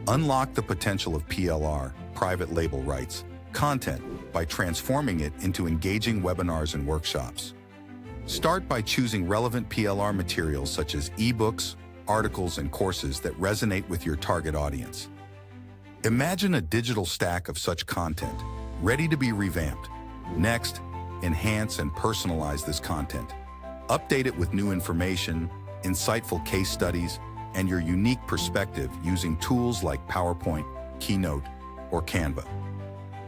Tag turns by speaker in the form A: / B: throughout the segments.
A: Unlock the potential of PLR, private label rights, content by transforming it into engaging webinars and workshops. Start by choosing relevant PLR materials such as ebooks, articles, and courses that resonate with your target audience. Imagine a digital stack of such content, ready to be revamped. Next, enhance and personalize this content. Update it with new information, insightful case studies, and your unique perspective using tools like PowerPoint, Keynote, or Canva.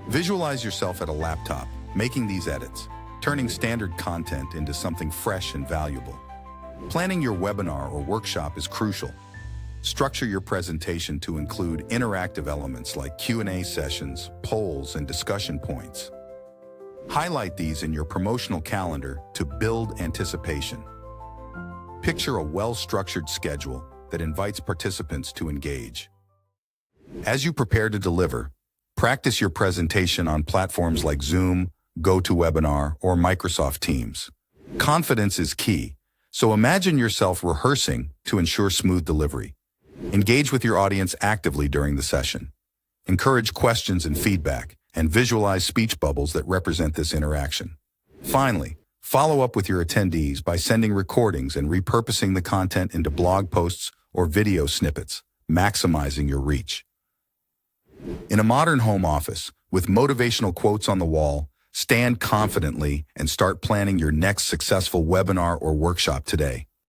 A: Visualize yourself at a laptop, making these edits, turning standard content into something fresh and valuable. Planning your webinar or workshop is crucial. Structure your presentation to include interactive elements like Q&A sessions, polls, and discussion points. Highlight these in your promotional calendar to build anticipation. Picture a well-structured schedule that invites participants to engage. As you prepare to deliver, practice your presentation on platforms like Zoom, GoToWebinar, or Microsoft Teams. Confidence is key, so imagine yourself rehearsing to ensure smooth delivery. Engage with your audience actively during the session. Encourage questions and feedback, and visualize speech bubbles that represent this interaction. Finally, follow up with your attendees by sending recordings and repurposing the content into blog posts or video snippets, maximizing your reach. In a modern home office, with motivational quotes on the wall, stand confidently and start planning your next successful webinar or workshop today.